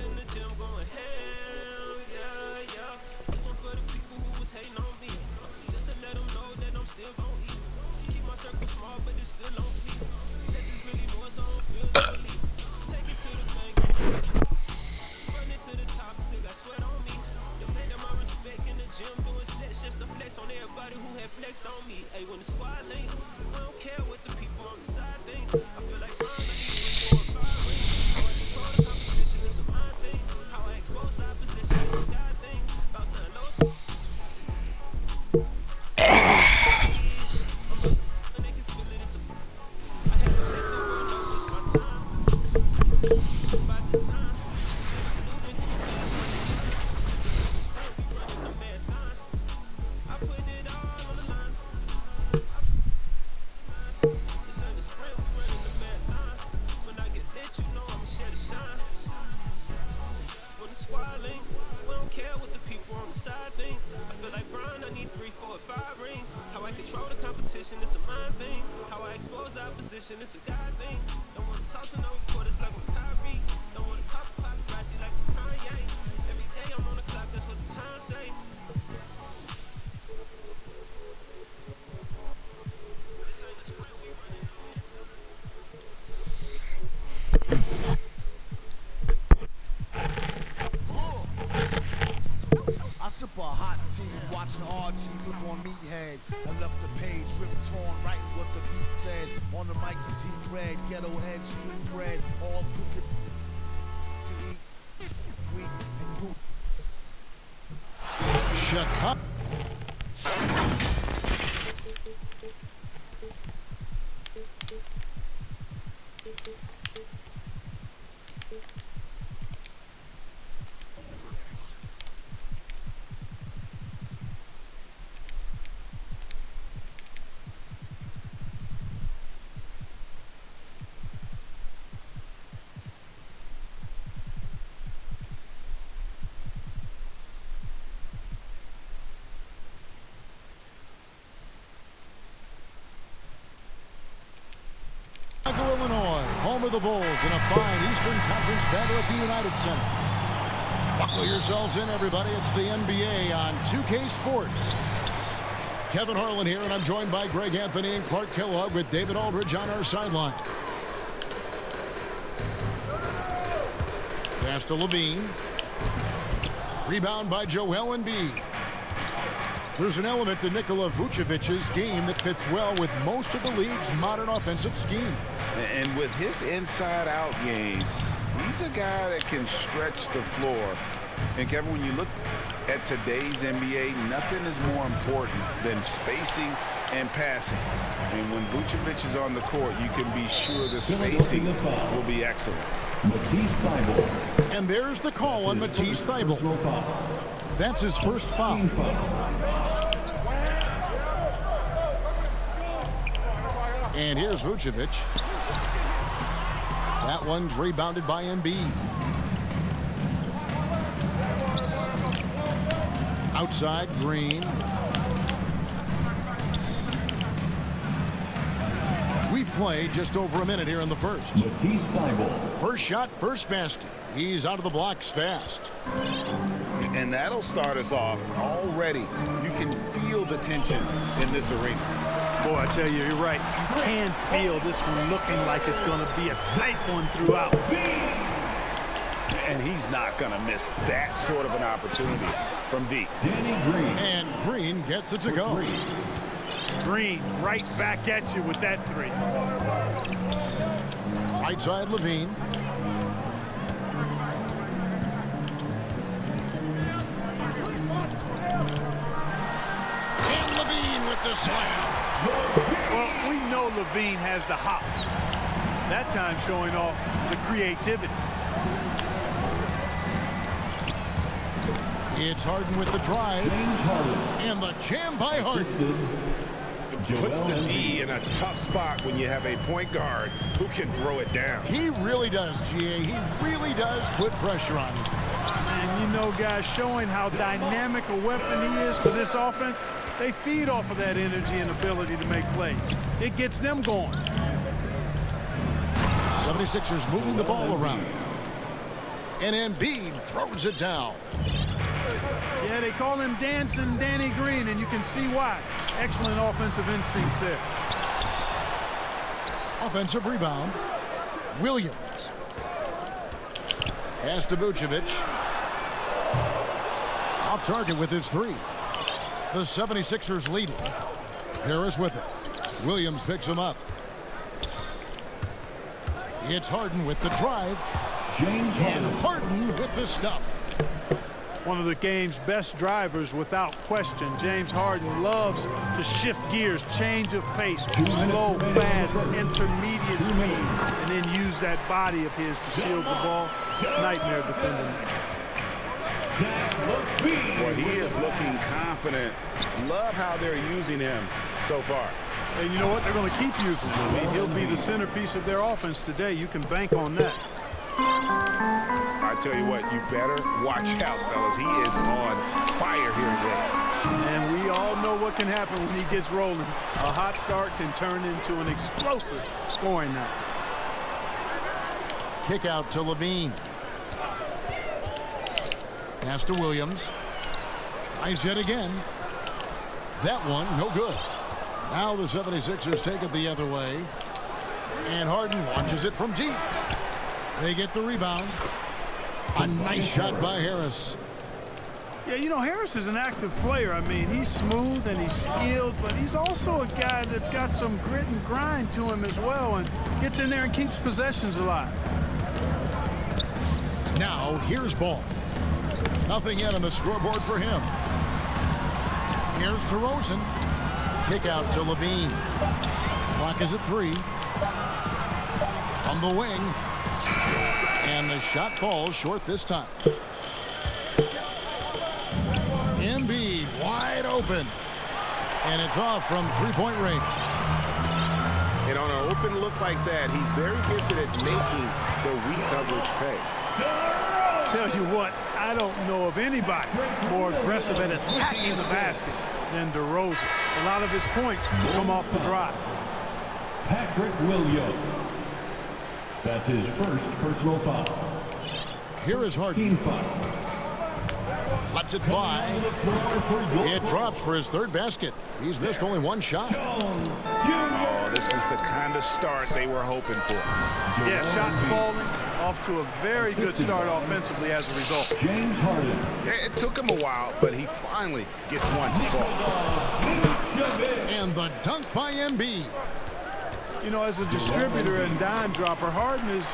in the gym going hell, yeah, yeah. This one for the people who was hating on me. Just to let them know that I'm still gon' eat. Keep my circle small, but it's still on speed. This is really more, so I don't feel no relief. Take it to the bank. Run it to the top, still got sweat on me. The man that my respect in the gym doing sets just to flex on everybody who had flexed on me. Hey, when the squad link, I don't care what the people on the side think. I feel like Ron, I need 3, 4, 5 rings. How I control the competition, it's a mind thing. How I expose the opposition, it's a God thing. About the low. They can feel it, it's a. I had to let the world know it's my time. By design. Moving too fast. We running the marathon. I put it all on the line. It's in the sprint, we running the marathon. When I get lit, you know I'ma share the shine. When the squad links, we don't care what the people on the side think. I feel like Brian, I need 3, 4, 5 rings. How I control the competition, it's a mind thing. How I expose the opposition, it's a God thing. Don't wanna talk to no reporters like I'm Kyrie. Don't wanna talk to paparazzi like I'm Kanye. Every day I'm on the clock, that's what the time say. I sip a hot tea, watching Archie flip on Meathead. I left the page ripped torn, writing what the beat said. On the mic is heat red, ghetto head, street bread, all crooked. You eat, weak, and poop. Chicago. Illinois, home of the Bulls in a fine Eastern Conference battle at the United Center. Buckle yourselves in, everybody. It's the NBA on 2K Sports. Kevin Harlan here, and I'm joined by Greg Anthony and Clark Kellogg with David Aldridge on our sideline. Pass to Levine. Rebound by Joel Embiid. There's an element to Nikola Vucevic's game that fits well with most of the league's modern offensive scheme. And with his inside-out game, he's a guy that can stretch the floor. And, Kevin, when you look at today's NBA, nothing is more important than spacing and passing. And when Vucevic is on the court, you can be sure the spacing will be excellent. And there's the call on Matisse Thybulle. That's his first foul. And here's Vucevic. That one's rebounded by Embiid. Outside, Green. We've played just over a minute here in the first. First shot, first basket. He's out of the blocks fast. And that'll start us off already. You can feel the tension in this arena. Boy, I tell you, you're right. You can feel this one looking like it's going to be a tight one throughout. And he's not going to miss that sort of an opportunity from deep. And Green gets it to go. Green right back at you with that three. Right side, Levine. And Levine with the slam. Well, we know Levine has the hops. That time showing off the creativity. It's Harden with the drive. And the jam by Harden. Puts the D in a tough spot when you have a point guard who can throw it down. He really does, GA. He really does put pressure on him. And you know, guys, showing how dynamic a weapon he is for this offense, they feed off of that energy and ability to make plays. It gets them going. 76ers moving the ball around. And Embiid throws it down. Yeah, they call him Dancing Danny Green, and you can see why. Excellent offensive instincts there. Offensive rebound. Williams. Pass to Vucevic. Off target with his three. The 76ers lead it. Harris with it. Williams picks him up. It's Harden with the drive. James And Harden. Harden with the stuff. One of the game's best drivers without question. James Harden loves to shift gears, change of pace, slow, fast, intermediate speed, and then use that body of his to shield the ball. Nightmare defending. Well, he is looking confident. Love how they're using him so far. And you know what? They're going to keep using him. I mean, he'll be the centerpiece of their offense today. You can bank on that. I tell you what, you better watch out, fellas. He is on fire here today. And we all know what can happen when he gets rolling. A hot start can turn into an explosive scoring night. Kick out to Levine. Pass to Williams. Tries yet again. That one, no good. Now the 76ers take it the other way. And Harden launches it from deep. They get the rebound. A nice shot by Harris. Yeah, you know, Harris is an active player. I mean, he's smooth and he's skilled, but he's also a guy that's got some grit and grind to him as well and gets in there and keeps possessions alive. Now here's Ball. Nothing yet on the scoreboard for him. Here's DeRozan. Kick out to Levine. Clock is at 3. From the wing. And the shot falls short this time. Embiid wide open. And it's off from three-point range. And on an open look like that, he's very gifted at making the weak coverage pay. Tell you what, I don't know of anybody more aggressive at attacking the basket than DeRozan. A lot of his points come off the drive. Patrick Williams. That's his first personal foul. Here is Harden. Team foul. Lets it fly. It drops for his third basket. He's missed only one shot. Oh, this is the kind of start they were hoping for. Yeah, shots falling. Off to a very good start offensively as a result. James Harden. Yeah, it took him a while, but he finally gets one to fall. And the dunk by Embiid. You know, as a distributor and dime dropper, Harden has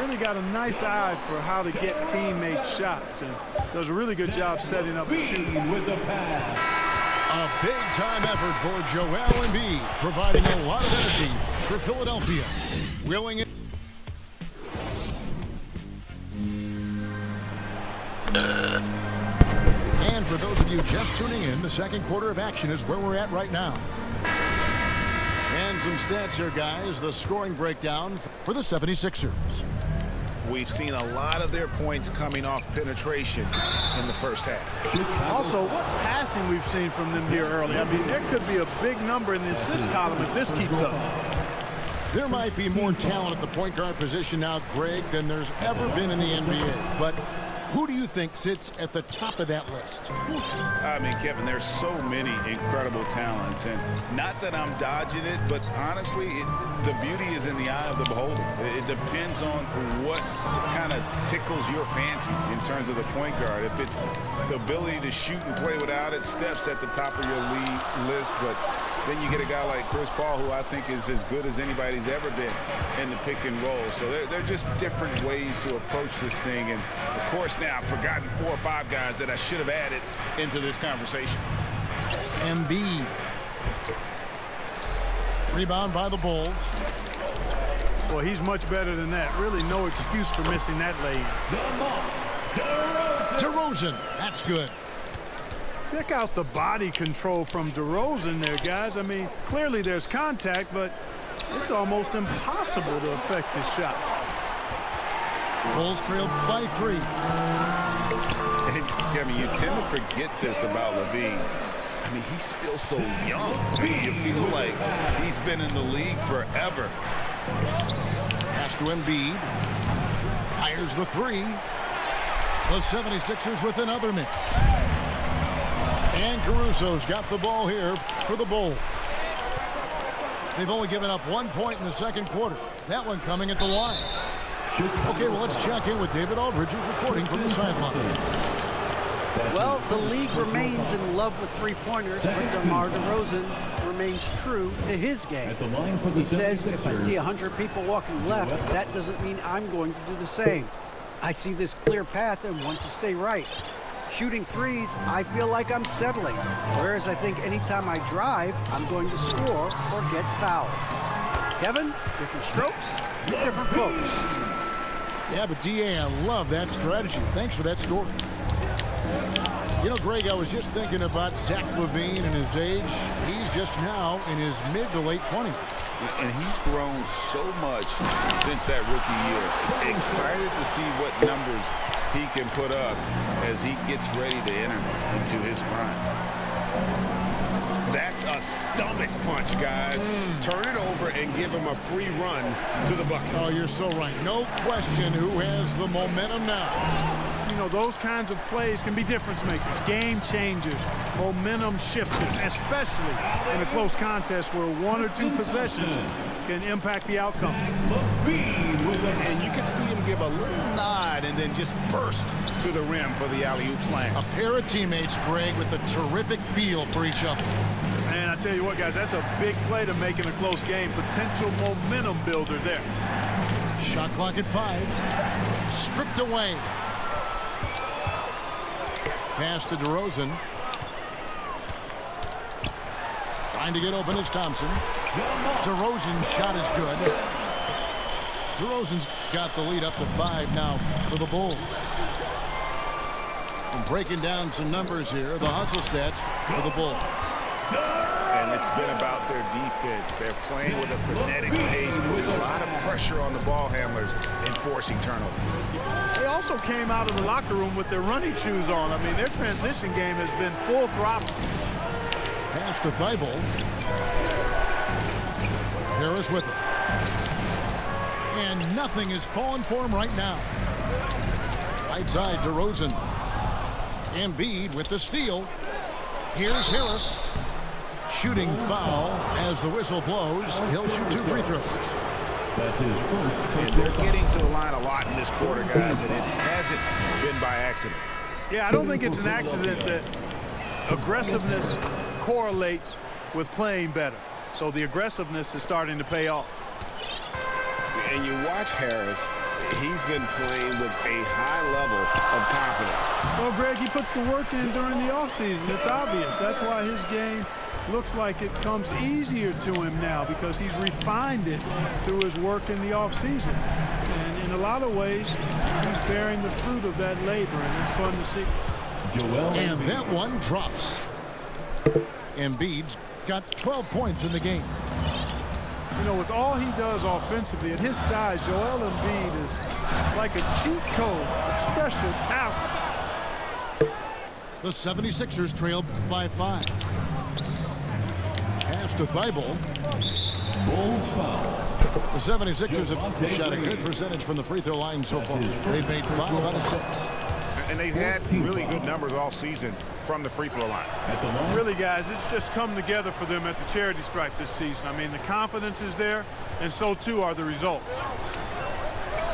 really got a nice eye for how to get teammate shots and does a really good job setting up and shooting. With the pass. A big-time effort for Joel Embiid, providing a lot of energy for Philadelphia. Willing it. And for those of you just tuning in, the second quarter of action is where we're at right now. And some stats here, guys. The scoring breakdown for the 76ers. We've seen a lot of their points coming off penetration in the first half. Also, what passing we've seen from them here early. I mean, there could be a big number in the assist column if this keeps up. There might be more talent at the point guard position now, Greg, than there's ever been in the NBA. But who do you think sits at the top of that list? I mean, Kevin, there's so many incredible talents, and not that I'm dodging it, but honestly, the beauty is in the eye of the beholder. It depends on what kind of tickles your fancy in terms of the point guard. If it's the ability to shoot and play without it, Steph's at the top of your league list, but then you get a guy like Chris Paul, who I think is as good as anybody's ever been in the pick and roll. So they're just different ways to approach this thing. And, of course, now I've forgotten 4 or 5 guys that I should have added into this conversation. Embiid. Rebound by the Bulls. Well, he's much better than that. Really no excuse for missing that lane. DeRozan. That's good. Check out the body control from DeRozan there, guys. I mean, clearly there's contact, but it's almost impossible to affect his shot. Bulls trail by 3. And, Kevin, you tend to forget this about Levine. I mean, he's still so young. You feel like he's been in the league forever. Pass to Embiid. Fires the 3. The 76ers with another miss. And Caruso's got the ball here for the Bulls. They've only given up 1 point in the second quarter. That one coming at the line. Okay, well, let's check in with David Aldridge, who's reporting from the sideline. Well, the league remains in love with three-pointers, but DeMar DeRozan remains true to his game. He says, if I see 100 people walking left, that doesn't mean I'm going to do the same. I see this clear path and want to stay right. Shooting threes, I feel like I'm settling, whereas I think anytime I drive, I'm going to score or get fouled. Kevin, different strokes, different folks. Yeah, but D.A., I love that strategy. Thanks for that story. You know, Greg, I was just thinking about Zach LaVine and his age. He's just now in his mid to late 20s. And he's grown so much since that rookie year. Excited to see what numbers he can put up as he gets ready to enter into his prime. That's a stomach punch, guys. Turn it over and give him a free run to the bucket. Oh, you're so right. No question who has the momentum now. You know, those kinds of plays can be difference makers, game changers, momentum shifters, especially in a close contest where 1 or 2 possessions can impact the outcome. And you can see him give a little nod and then just burst to the rim for the alley-oop slam. A pair of teammates, Greg, with a terrific feel for each other. And I tell you what, guys, that's a big play to make in a close game. Potential momentum builder there. Shot clock at 5. Stripped away. Pass to DeRozan. Trying to get open is Thompson. DeRozan's shot is good. DeRozan's got the lead up to 5 now for the Bulls. And breaking down some numbers here, the hustle stats for the Bulls. And it's been about their defense. They're playing with a frenetic pace, putting a lot of pressure on the ball handlers and forcing turnovers. They also came out of the locker room with their running shoes on. I mean, their transition game has been full throttle. Pass to Thibault. Harris with it. And nothing is falling for him right now. Right side, DeRozan. Embiid with the steal. Here's Harris. Shooting foul as the whistle blows. He'll shoot 2 free throws. That's his first. And they're getting to the line a lot in this quarter, guys, and it hasn't been by accident. Yeah, I don't think it's an accident that aggressiveness correlates with playing better. So the aggressiveness is starting to pay off. And you watch Harris, he's been playing with a high level of confidence. Well, Greg, he puts the work in during the offseason. It's obvious. That's why his game looks like it comes easier to him now, because he's refined it through his work in the offseason. And in a lot of ways, he's bearing the fruit of that labor, and it's fun to see. And that one drops. Embiid's got 12 points in the game. You know, with all he does offensively, at his size, Joel Embiid is like a cheat code, a special talent. The 76ers trail by 5. Pass to Thibault. Bulls foul. The 76ers have shot a good percentage from the free throw line so far. They've made 5 out of 6. And they've had really good numbers all season from the free throw line. Really, guys, it's just come together for them at the charity stripe this season. I mean, the confidence is there, and so too are the results.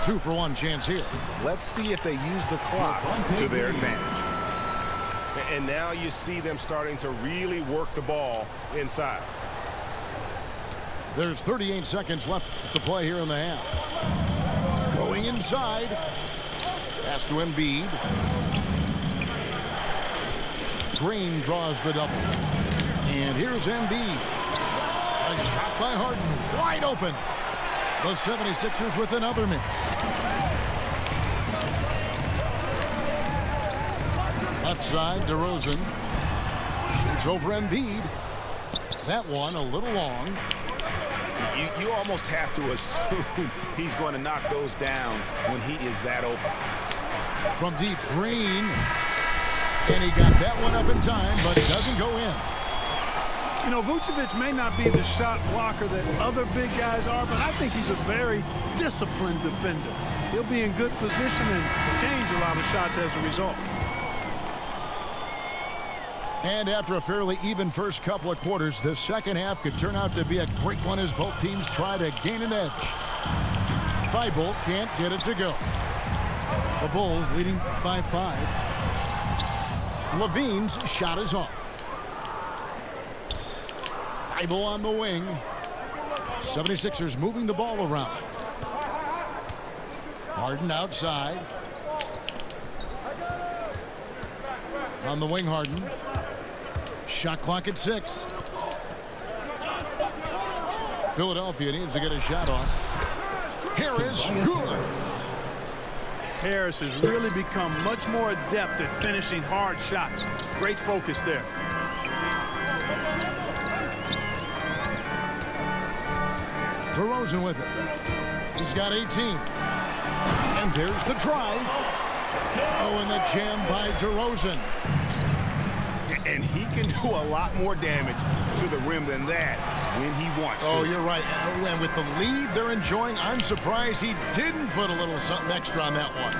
2-for-1 chance here. Let's see if they use the clock to their advantage. And now you see them starting to really work the ball inside. There's 38 seconds left to play here in the half. Going inside. Pass to Embiid. Green draws the double. And here's Embiid. A shot by Harden. Wide open. The 76ers with another miss. Left side, DeRozan. Shoots over Embiid. That one a little long. You almost have to assume he's going to knock those down when he is that open. From deep, Green. And he got that one up in time, but it doesn't go in. You know, Vucevic may not be the shot blocker that other big guys are, but I think he's a very disciplined defender. He'll be in good position and change a lot of shots as a result. And after a fairly even first couple of quarters, the second half could turn out to be a great one as both teams try to gain an edge. Thibault can't get it to go. The Bulls leading by 5. Levine's shot is off. Thibault on the wing. 76ers moving the ball around. Harden outside. On the wing, Harden. Shot clock at 6. Philadelphia needs to get a shot off. Harris, good. Harris has really become much more adept at finishing hard shots. Great focus there. DeRozan with it. He's got 18. And there's the drive. Oh, and the jam by DeRozan. And he can do a lot more damage to the rim than that when he wants to. Oh, you're right. And with the lead they're enjoying, I'm surprised he didn't put a little something extra on that one.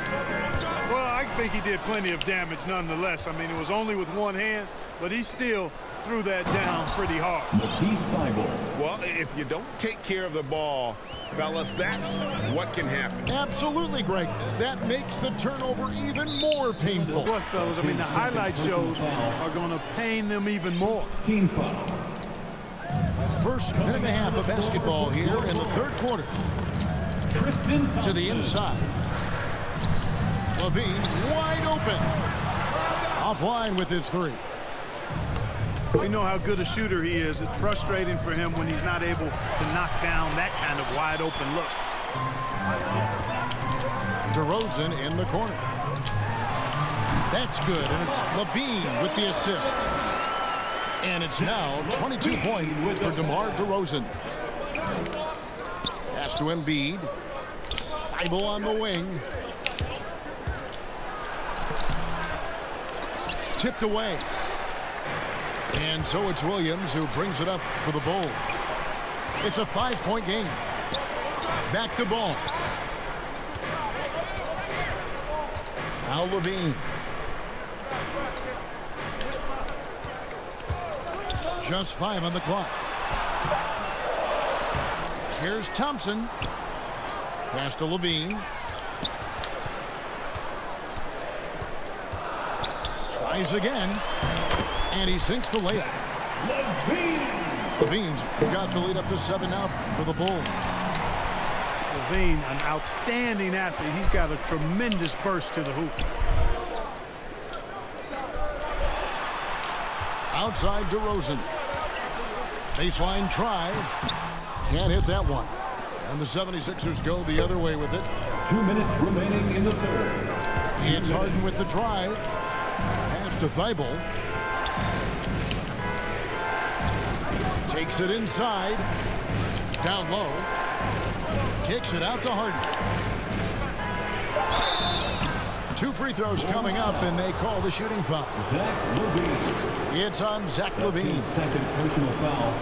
Well, I think he did plenty of damage nonetheless. I mean, it was only with one hand, but he still threw that down pretty hard. Matisse Thybulle. Well, if you don't take care of the ball, fellas, that's what can happen. Absolutely, Greg. That makes the turnover even more painful. What, fellas? I mean, the highlight shows are going to pain them even more. Team foul. First minute and a half of basketball here in the third quarter. Tristan To the inside. Levine wide open. Offline with his 3. We know how good a shooter he is. It's frustrating for him when he's not able to knock down that kind of wide open look. DeRozan in the corner. That's good, and it's Levine with the assist. And it's now 22 points for DeMar DeRozan. Pass to Embiid. Thibault on the wing. Tipped away. And so it's Williams who brings it up for the Bulls. It's a 5-point game. Back to ball. Now Levine. Just 5 on the clock. Here's Thompson. Pass to Levine. Tries again. And he sinks the layup. Levine's got the lead up to 7 now for the Bulls. Levine, an outstanding athlete. He's got a tremendous burst to the hoop. Outside DeRozan. Baseline try. Can't hit that one. And the 76ers go the other way with it. 2 minutes remaining in the third. It's Harden with the drive. Pass to Thibault. Takes it inside. Down low. Kicks it out to Harden. 2 free throws coming up, and they call the shooting foul. Zach LaVine. It's on Zach LaVine. Second personal foul.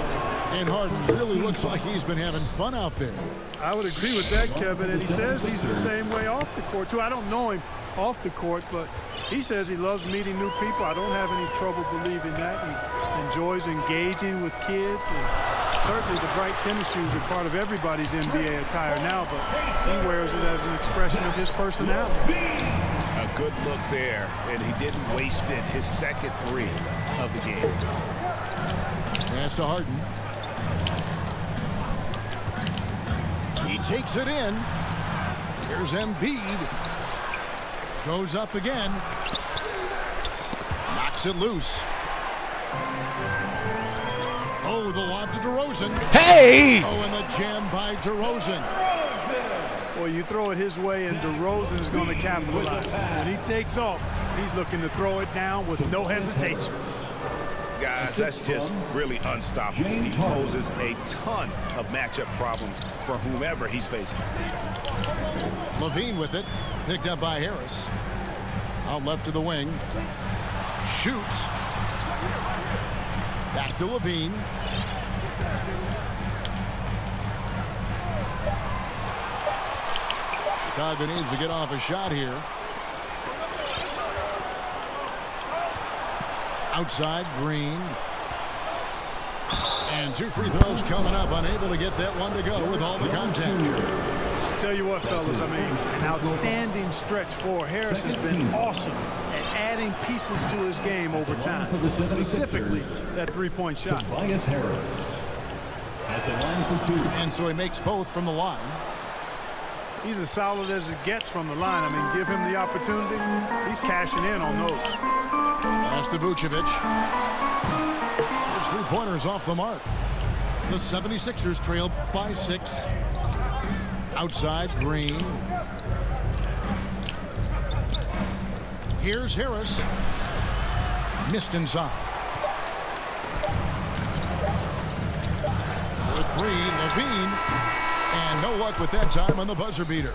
And Harden really looks like he's been having fun out there. I would agree with that, Kevin, and he says he's the same way off the court, too. I don't know him off the court, but he says he loves meeting new people. I don't have any trouble believing that. He enjoys engaging with kids, and certainly the bright tennis shoes are part of everybody's NBA attire now, but he wears it as an expression of his personality. A good look there, and he didn't waste it. His second 3 of the game. Pass to Harden. He takes it in. Here's Embiid. Goes up again. Knocks it loose. Oh, the lob to DeRozan. Hey! Oh, and the jam by DeRozan. Boy, you throw it his way, and DeRozan is going to capitalize. When he takes off, he's looking to throw it down with no hesitation. Guys, that's just really unstoppable. He poses a ton of matchup problems for whomever he's facing. Levine with it. Picked up by Harris. Out left to the wing. Shoots. Back to Levine. Chicago needs to get off a shot here. Outside, Green. And 2 free throws coming up. Unable to get that one to go with all the contact. Tell you what, fellas, I mean, an outstanding stretch for Harris has been awesome at adding pieces to his game over time, specifically that three-point shot. Tobias Harris at the line for 2. And so he makes both from the line. He's as solid as it gets from the line. I mean, give him the opportunity. He's cashing in on those. Pass to Vucevic. His 3-pointers off the mark. The 76ers trail by 6. Outside, Green. Here's Harris. Missed inside. For 3, Levine. And no luck with that time on the buzzer beater.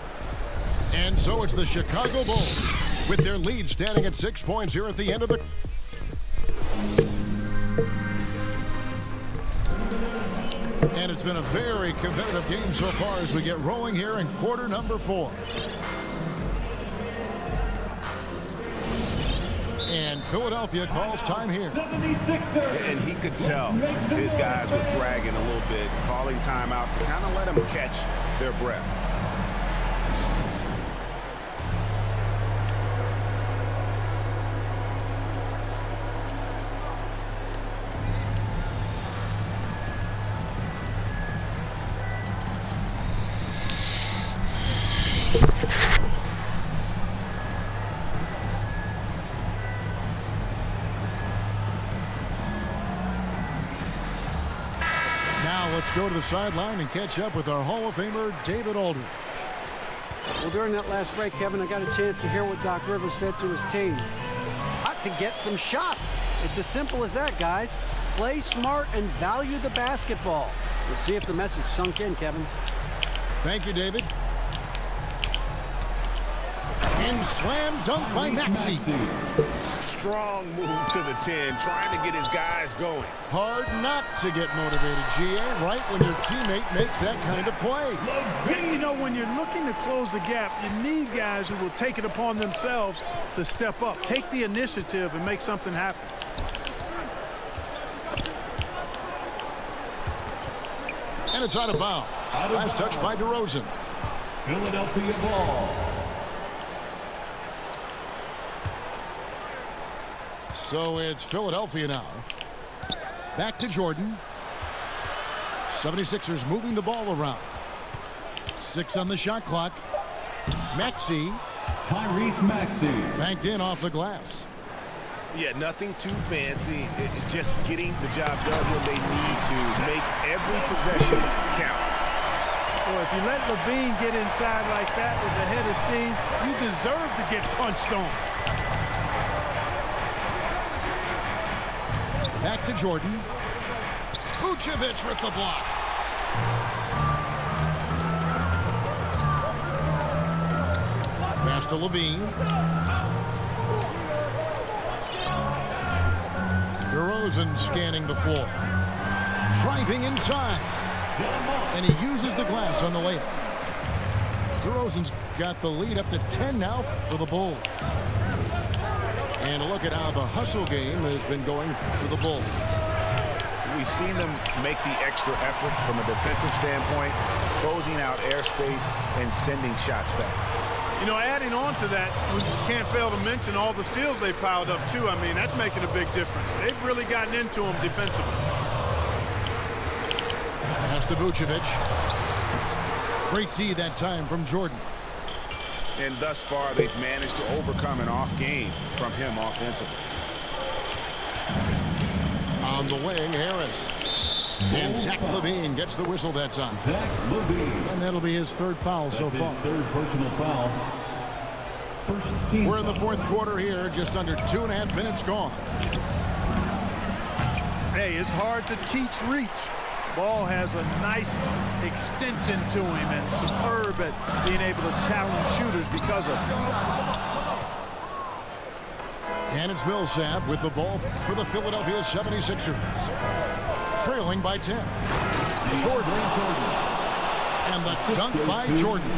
And so it's the Chicago Bulls with their lead standing at 6 points here at the end of the... And it's been a very competitive game so far as we get rolling here in quarter number 4. And Philadelphia calls time here. And he could tell his guys were dragging a little bit, calling timeout to kind of let them catch their breath. Let's go to the sideline and catch up with our Hall of Famer, David Aldridge. Well, during that last break, Kevin, I got a chance to hear what Doc Rivers said to his team. Got to get some shots. It's as simple as that, guys. Play smart and value the basketball. We'll see if the message sunk in, Kevin. Thank you, David. And slam dunk by Maxey. Strong move to the 10, trying to get his guys going. Hard not to get motivated, GA, right when your teammate makes that kind of play. You know, when you're looking to close the gap, you need guys who will take it upon themselves to step up, take the initiative, and make something happen. And it's out of bounds. Last touch by DeRozan. Philadelphia ball. So it's Philadelphia now. Back to Jordan. 76ers moving the ball around. 6 on the shot clock. Maxey. Tyrese Maxey. Banked in off the glass. Yeah, nothing too fancy. Just getting the job done when they need to. Make every possession count. Well, if you let Levine get inside like that with the head of steam, you deserve to get punched on. Back to Jordan. Vucevic with the block. Pass to Levine. DeRozan scanning the floor. Driving inside. And he uses the glass on the layup. DeRozan's got the lead up to 10 now for the Bulls. And a look at how the hustle game has been going for the Bulls. We've seen them make the extra effort from a defensive standpoint, closing out airspace and sending shots back. You know, adding on to that, we can't fail to mention all the steals they piled up, too. I mean, that's making a big difference. They've really gotten into them defensively. Pass to Vucevic. Great D that time from Jordan. And thus far, they've managed to overcome an off game from him offensively. On the wing, Harris. And Zach LaVine gets the whistle that time. Zach LaVine. And that'll be his 3rd foul so far. His 3rd personal foul. First team. We're in the 4th quarter here, just under 2.5 minutes gone. Hey, it's hard to teach reach. Ball has a nice extension to him and superb at being able to challenge shooters because of it. And it's Millsap with the ball for the Philadelphia 76ers. Trailing by 10. Jordan. And the dunk by Jordan.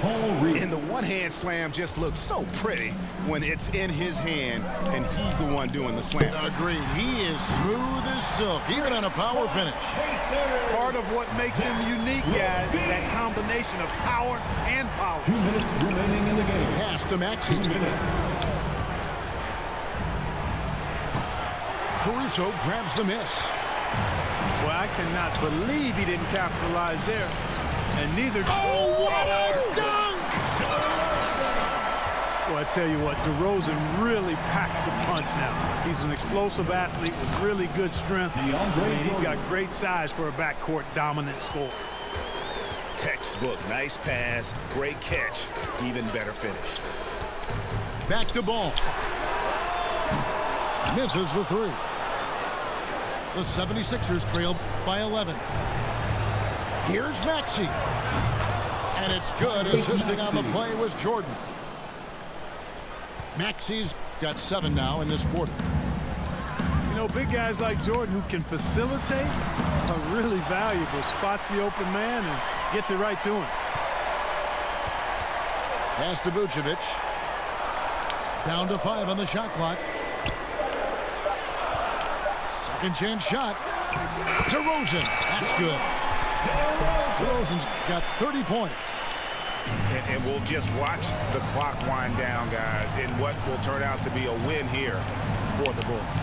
And the one-hand slam just looks so pretty when it's in his hand and he's the one doing the slam. Agreed. He is smooth as silk, even on a power finish. Part of what makes him unique, guys, that combination of power and power. 2 minutes remaining in the game. Pass to Maxey. 2 minutes. Caruso grabs the miss. Well, I cannot believe he didn't capitalize there. And neither... Oh, what a dunk! Well, I tell you what, DeRozan really packs a punch now. He's an explosive athlete with really good strength. And he's got great size for a backcourt dominant scorer. Textbook, nice pass, great catch, even better finish. Back to Ball. Misses the three. The 76ers trail by 11. Here's Maxey. And it's good. Assisting on the play was Jordan. Maxey's got 7 now in this quarter. You know, big guys like Jordan who can facilitate are really valuable. Spots the open man and gets it right to him. Pass to Vucevic. Down to 5 on the shot clock. Second chance shot. DeRozan. That's good. DeRozan's got 30 points. And we'll just watch the clock wind down, guys, in what will turn out to be a win here for the Bulls.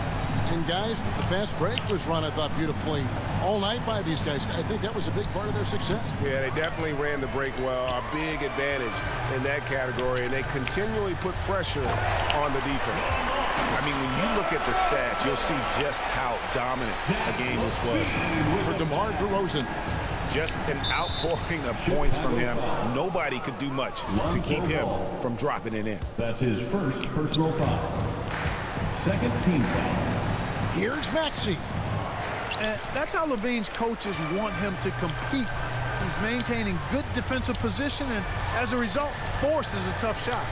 And, guys, the fast break was run, I thought, beautifully all night by these guys. I think that was a big part of their success. Yeah, they definitely ran the break well. A big advantage in that category, and they continually put pressure on the defense. I mean, when you look at the stats, you'll see just how dominant a game this was. For DeMar DeRozan. Just an outpouring of points from him. Nobody could do much to keep him from dropping it in. That's his first personal foul. Second team foul. Here's Maxey. And that's how Levine's coaches want him to compete. He's maintaining good defensive position and, as a result, forces a tough shot.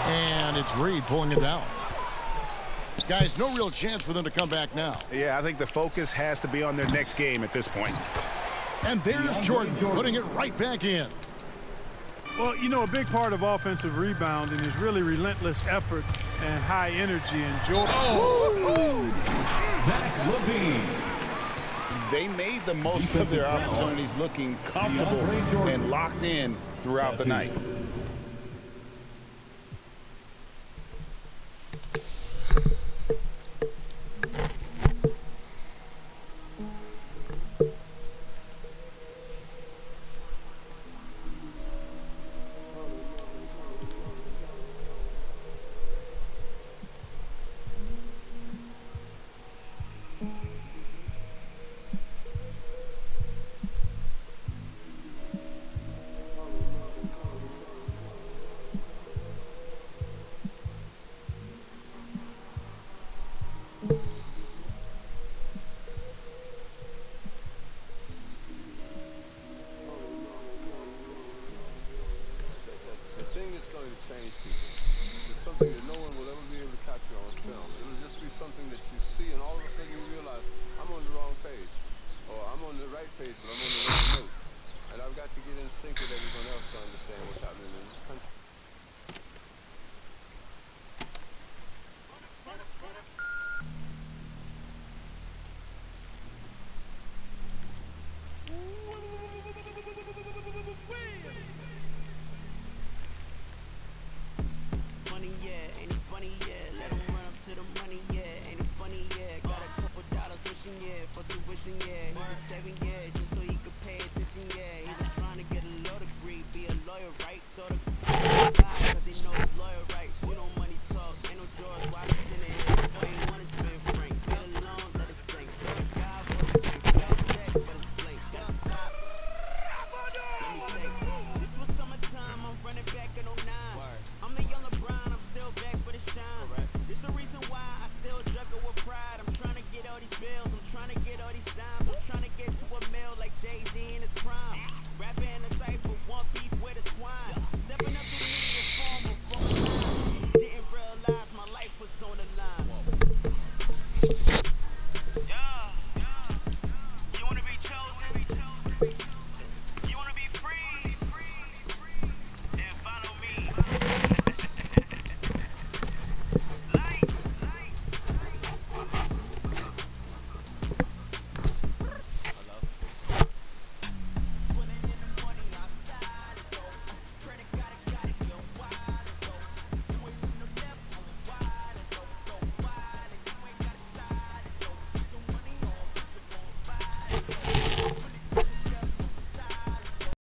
And it's Reed pulling it down. Guys, no real chance for them to come back now. Yeah, I think the focus has to be on their next game at this point. And there's Jordan putting it right back in. Well, you know, a big part of offensive rebounding is really relentless effort and high energy. And Jordan... Zach LaVine. They made the most of their opportunities looking comfortable and locked in throughout the night. is on the line.